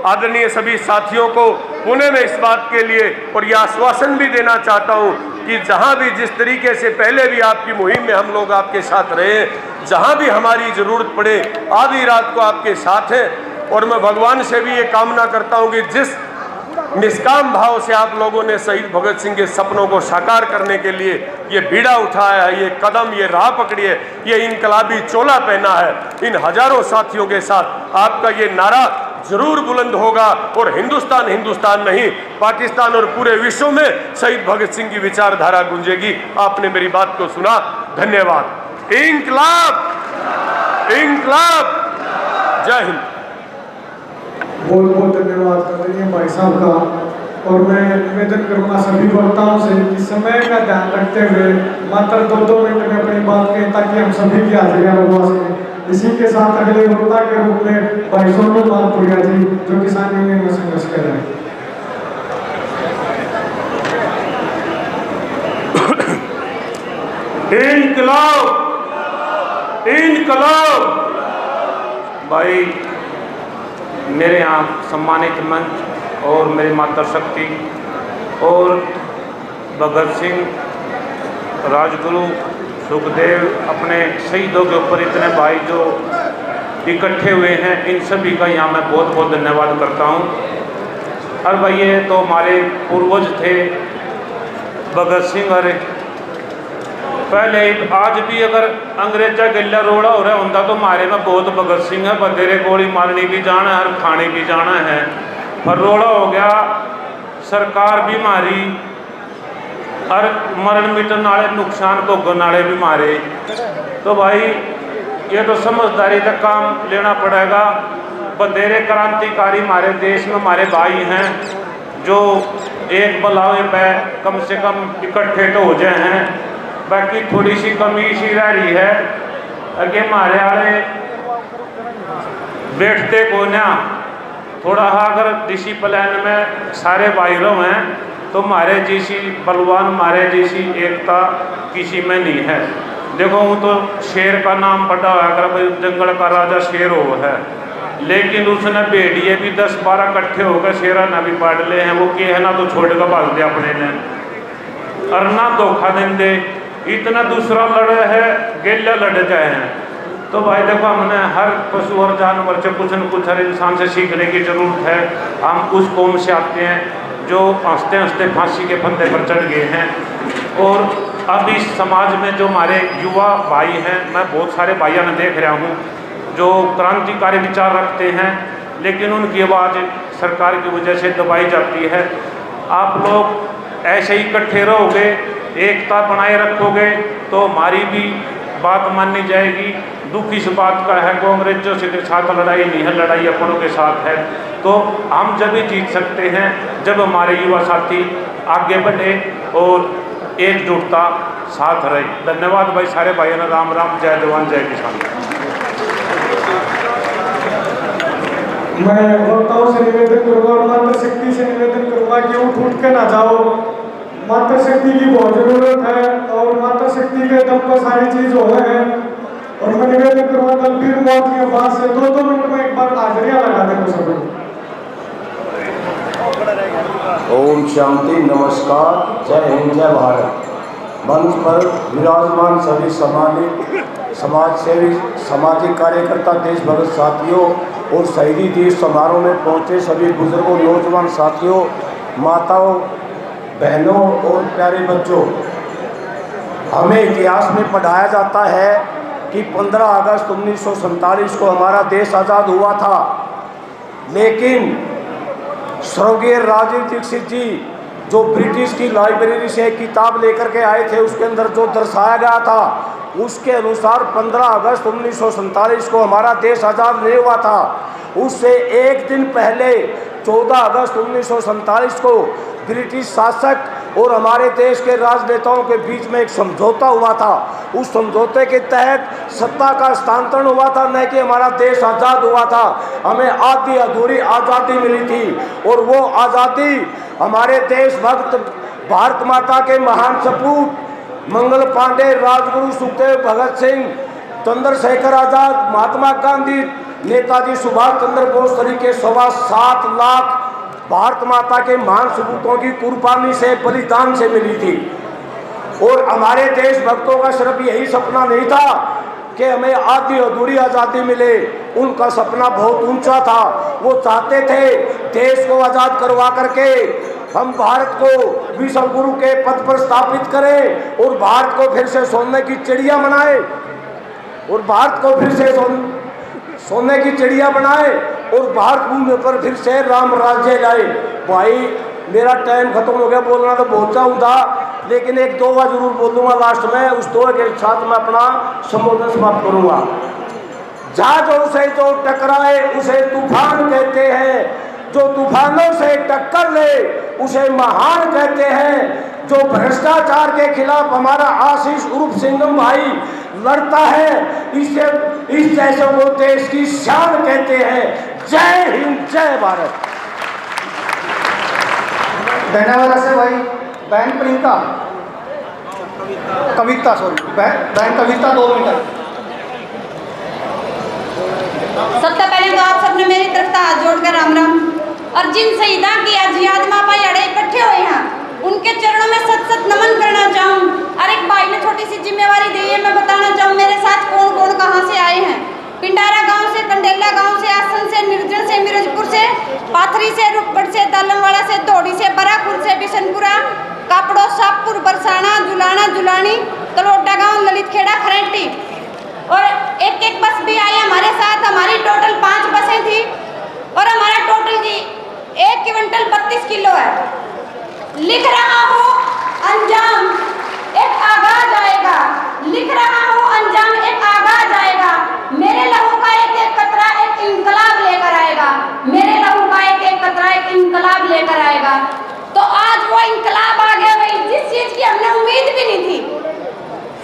K: आदरणीय सभी साथियों को पुणे में इस बात के लिए और यह आश्वासन भी देना चाहता हूं कि जहां भी जिस तरीके से पहले भी आपकी मुहिम में हम लोग आपके साथ रहे, जहां भी हमारी जरूरत पड़े आधी रात को आपके साथ हैं। और मैं भगवान से भी ये कामना करता हूं कि जिस निष्काम भाव से आप लोगों ने शहीद भगत सिंह के सपनों को साकार करने के लिए ये बीड़ा उठाया है, ये कदम, ये राह पकड़ी है, ये इनकलाबी चोला पहना है। इन हजारों साथियों के साथ आपका ये नारा जरूर बुलंद होगा और हिंदुस्तान हिंदुस्तान नहीं, पाकिस्तान और पूरे विश्व में शहीद भगत सिंह की विचारधारा गूंजेगी। आपने मेरी बात को सुना, धन्यवाद। इंकलाब, इंकलाब, जय हिंद।
A: बहुत बहुत धन्यवाद आदरणीय भाई साहब का। और मैं निवेदन करूंगा सभी वक्ताओं से कि समय का ध्यान रखते हुए मात्र 2-2 मिनट में अपनी बात कहें ताकि हम सभी की हाजिरियां लगवा सकें। इसी के साथ अगले वक्ता के रूप में भाई सोनू मालपुरिया जी जो किसान यूनियन में संघर्ष कर रहे हैं।
K: इंकलाब, इंकलाब। भाई मेरे यहाँ सम्मानित मंच और मेरी मातृशक्ति और भगत सिंह, राजगुरु, सुखदेव, अपने शहीदों के ऊपर इतने भाई जो इकट्ठे हुए हैं, इन सभी का यहाँ मैं बहुत बहुत धन्यवाद करता हूँ। और भाई ये तो हमारे पूर्वज थे भगत सिंह। और पहले आज भी अगर अंग्रेजा गिल्ला रोड़ा हो रहा होता तो हमारे में बहुत भगत सिंह है, बतेरे गोली मारनी भी जाना है और खाने भी जाना है। पर रोड़ा हो गया, सरकार भी मारी और मरण मिटन वाले, नुकसान भोगन वाले भी मारे। तो भाई ये तो समझदारी का काम लेना पड़ेगा। बतेरे क्रांतिकारी हमारे देश में हमारे भाई हैं जो एक बलावे पे कम से कम इकट्ठे तो हो जाए हैं। बाकी थोड़ी सी कमी सी रह रही है, अगे हमारे वाले बैठते को ना थोड़ा अगर डिसिप्लिन में सारे भाई लोग हैं तो हमारे जैसी बलवान, हमारे जैसी एकता किसी में नहीं है। देखो वो तो शेर का नाम पड़ा हुआ है, भाई जंगल का राजा शेर हो है, लेकिन उसने भेड़िए भी 10-12 इकट्ठे होकर शेरा ना भी पाड़ ले हैं। वो क्या है ना तो छोड़ कर भाग दे अपने ने और ना धोखा देंगे। इतना दूसरा लड़े है, गेला लड़ जाए हैं। तो भाई देखो हमने हर पशु और जानवर से कुछ न कुछ हर इंसान से सीखने की जरूरत है। हम उस कौम से आते हैं जो हंसते हंसते फांसी के फंदे पर चढ़ गए हैं। और अब इस समाज में जो हमारे युवा भाई हैं, मैं बहुत सारे भाइयों ने देख रहा हूँ जो क्रांतिकारी विचार रखते हैं, लेकिन उनकी आवाज़ सरकार की वजह से दबाई जाती है। आप लोग ऐसे ही इकट्ठे रहोगे, एकता बनाए रखोगे तो हमारी भी बात मानी जाएगी। दुख इस बात का है कि अंग्रेजों के साथ लड़ाई नहीं है, लड़ाई अपनों के साथ है। तो हम जब भी जीत सकते हैं जब हमारे युवा साथी आगे बढ़े और एकजुटता साथ रहे। धन्यवाद भाई सारे भाइयों ने। राम राम, जय जवान जय किसान।
A: मैं वक्ताओं से निवेदन करूंगा और मातृशक्ति से निवेदन करूंगा कि उठ के ना जाओ। मातृशक्ति की बहुत जरूरत है और मातृशक्ति के दम पर सारी चीज हो रहे हैं। और मैं निवेदन करूंगा दलबीर मौत की आवाज से 2-2 मिनट में एक बार हाजिरियां लगा दें सब लोग।
L: ओम शांति, नमस्कार, जय हिंद, जय भारत। मंच पर विराजमान सभी समाज सेवी, सामाजिक कार्यकर्ता, देशभक्त साथियों और शहीदी दिवस समारोह में पहुंचे सभी बुजुर्गों, नौजवान साथियों, माताओं, बहनों और प्यारे बच्चों, हमें इतिहास में पढ़ाया जाता है कि 15 अगस्त 1947 को हमारा देश आज़ाद हुआ था। लेकिन स्वर्गीय राजीव दीक्षित जी जो ब्रिटिश की लाइब्रेरी से एक किताब लेकर के आए थे, उसके अंदर जो दर्शाया गया था उसके अनुसार 15 अगस्त 1947 को हमारा देश आज़ाद नहीं हुआ था। उससे एक दिन पहले 14 अगस्त 1947 को ब्रिटिश शासक और हमारे देश के राजनेताओं के बीच में एक समझौता हुआ था। उस समझौते के तहत सत्ता का हस्तांतरण हुआ था, न कि हमारा देश आज़ाद हुआ था। हमें आधी अधूरी आज़ादी मिली थी और वो आज़ादी हमारे देशभक्त भारत माता के महान सपूत मंगल पांडे, राजगुरु सुखदेव, भगत सिंह, चंद्रशेखर आज़ाद, महात्मा गांधी, नेताजी सुभाष चंद्र बोस तरीके 7.25 लाख भारत माता के महान सपूतों की कुर्बानी से, बलिदान से मिली थी। और हमारे देशभक्तों का सिर्फ यही सपना नहीं था कि हमें आधी अधूरी आज़ादी मिले, उनका सपना बहुत ऊंचा था। वो चाहते थे देश को आज़ाद करवा करके हम भारत को विश्व गुरु के पद पर स्थापित करें और भारत को फिर से सोने की चिड़िया बनाए और भारत को फिर से सोने की चिड़िया बनाए और भारत भूमि पर फिर से राम राज्य लाए। भाई मेरा टाइम खत्म हो गया, बोलना तो बहुत चाहूँ था, लेकिन एक दो बार जरूर बोलूँगा लास्ट में, उस दो के साथ मैं अपना संबोधन समाप्त करूँगा। जहाजों से जो टकराए उसे तूफान कहते हैं, जो तूफानों से टक्कर ले उसे महान कहते हैं। जो भ्रष्टाचार के खिलाफ हमारा आशीष उर्फ सिंघम भाई लड़ता है, इस जैसे को देश की शान कहते हैं। जय हिंद, जय भारत।
I: धन्यवाद से भाई। बहन प्रियंका, कविता, सॉरी बहन कविता, 2 मिनट।
C: सबसे पहले तो आप सबने मेरी तरफ से हाथ जोड़कर राम राम। और जिन शहीदा की आज याद माँ भाई अड़े इकट्ठे हुए हैं, उनके चरणों में सत सत नमन करना चाहूँ। और एक भाई ने छोटी सी जिम्मेवारी दी है, मैं बताना चाहूँ मेरे साथ कौन कौन कहाँ से आए हैं। पिंडारा गांव से, कंडेला गांव से, आसन से, निर्जन से, मिर्जपुर से, पाथरी से, रुपड़ से, दालमवाड़ा से, धोड़ी से, बरापुर से, बिशनपुरा, कापड़ो, शाहपुर, बरसाना, जुलाना, जुलानी, तलोटा गांव, ललित खेड़ा, खरेटी। और एक एक बस भी आई हमारे साथ। हमारी टोटल 5 बसें थी और हमारा टोटल की 1 क्विंटल 32 किलो है। लिख रहा हूँ अंजाम एक आगाज आएगा, लिख रहा हूँ अंजाम एक आगाज आएगा। मेरे लहू का एक एक कतरा एक इंकलाब लेकर आएगा, मेरे लहू का एक एक कतरा एक इंकलाब लेकर आएगा। तो आज वो इंकलाब आ गया भाई, जिस चीज की हमने उम्मीद भी नहीं थी।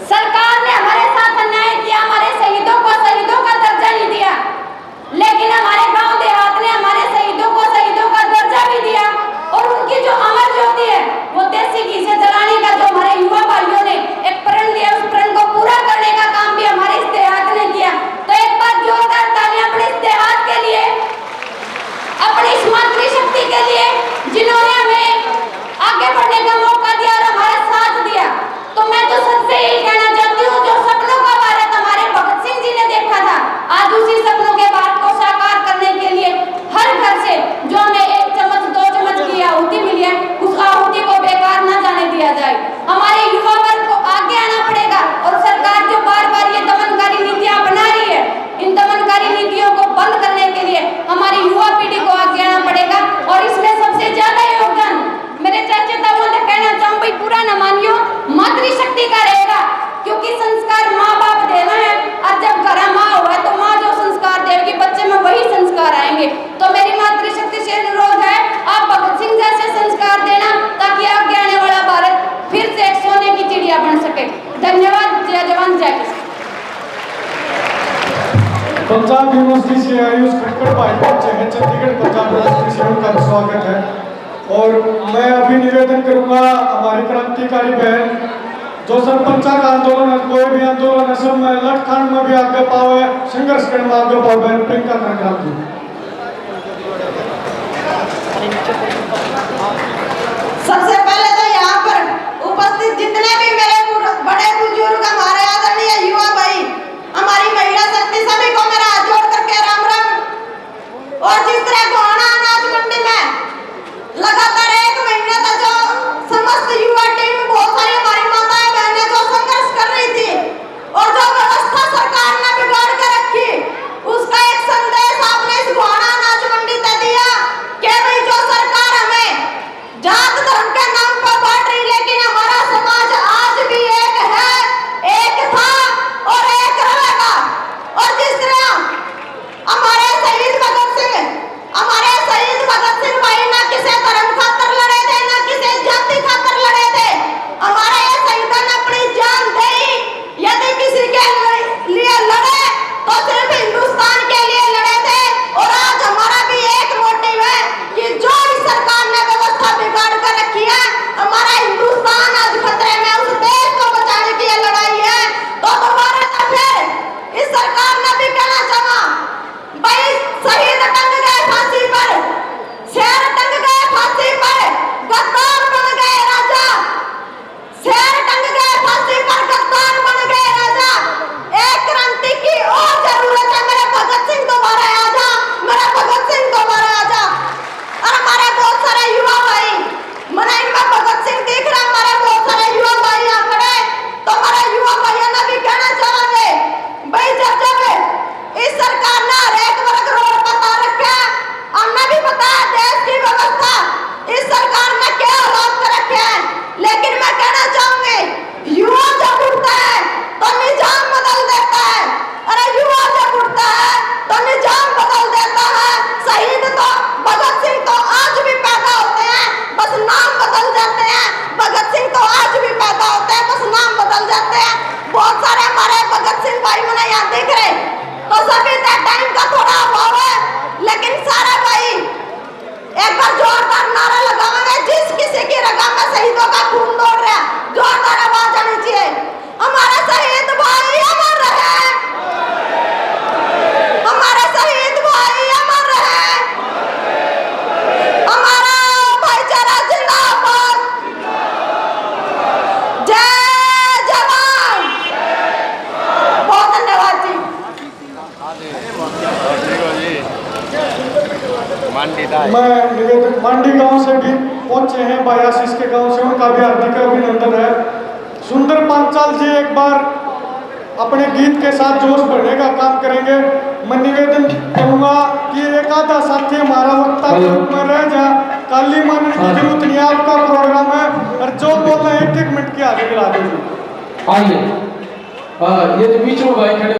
C: सरकार ने हमारे साथ अन्याय किया, हमारे शहीदों को शहीदों का दर्जा नहीं दिया, लेकिन हमारे गांव देहात ने हमारे शहीदों को शहीदों का दर्जा भी दिया। और उनकी जो अमर ज्योति है वो देसी घी से जलाने का जो हमारे युवा भाइयों ने एक प्रण लिया, उस प्रण को पूरा करने का काम भी हमारे इस देहात ने किया। तो एक बार जोरदार तालियां अपने इस देहात के लिए, अपनी इस मातृशक्ति के लिए, जिन्होंने हमें आगे बढ़ने का मौका दिया और हमारा साथ दिया। तो मैं तो सबसे यही कहना चाहती हूँ, जो सपनों का भारत हमारे भगत सिंह जी ने देखा था, आज उसी सपनों के भारत को साकार करने के लिए हर घर से जो हमें 1 चम्मच 2 चम्मच की आहुति मिली है, उस आहुति को बेकार न जाने दिया जाए। हमारे युवा वर्ग को आगे आना पड़ेगा। और सरकार जो बार बार ये दमनकारी नीतियाँ बना रही है, इन दमनकारी नीतियों को बंद करने के लिए हमारी युवा पीढ़ी को आगे आना पड़ेगा। और इसमें सबसे ज्यादा योगदान मेरे चाचा ताऊ ने कहना चाहूँ भाई, पूरा न मानियो, मातृशक्ति का रहेगा, क्योंकि संस्कार माँ बाप देना है। और जब घर माँ हुआ तो माँ जो संस्कार देगी बच्चे में वही संस्कार आएंगे। तो मेरी मातृशक्ति से अनुरोध है, आप भगत सिंह जैसे संस्कार देना, ताकि आगे आने वाला भारत फिर से एक सोने की चिड़िया बन सके। धन्यवाद। जय जवान जय किसान।
A: पंजाब यूनिवर्सिटी से आए उस खटखड़ भाई बच्चे हैं, चंडीगढ़ पंजाब यूनिवर्सिटी से, उनका स्वागत है। और मैं अभी निवेदन करूंगा हमारी क्रांतिकारी बहन, जो सरपंचा का आंदोलन है, कोई भी आंदोलन है, सब में लठखंड में भी आगे पावे, संघर्ष करने में आगे पावे, बहन प्रियंका खड़गराम जी।
C: सबसे पहले तो यहाँ पर उपस्थित जितने भी मेरे बड़े बुजुर्ग, हमारे आदरणीय युवा भाई, हमारी महिला शक्ति, सभी को मेरा हाथ जोड़ करके राम राम। और जिस तरह गोहाना अनाज मंडी में लगातार 1 महीने तक जो समस्त युवा टीम, बहुत सारी हमारी माताएं बहनें जो संघर्ष कर रही थी और जो व्यवस्था सरकार ने बिगाड़ के रखी, उसका एक संदेश आपने इस गोहाना अनाज मंडी तक दिया कि भाई जो सरकार हमें जात धर्म के नाम पर
A: मैं निवेदक मांडी गांव से भी पहुंचे हैं, भाई आशीष के गांव से, उनका भी हार्दिक अभिनंदन है। सुंदर पांचाल जी एक बार अपने गीत के साथ जोश बढ़ने का काम करेंगे। मैं निवेदन करूंगा कि एक आधा साथी हमारा वक्ता के रूप में रह जा, काली मानने की जरूरत नहीं, आपका प्रोग्राम है और जो बोलना है 1-1 मिनट की हाजिरी ला दीजिए।
J: आइए ये जो बीच में भाई खड़े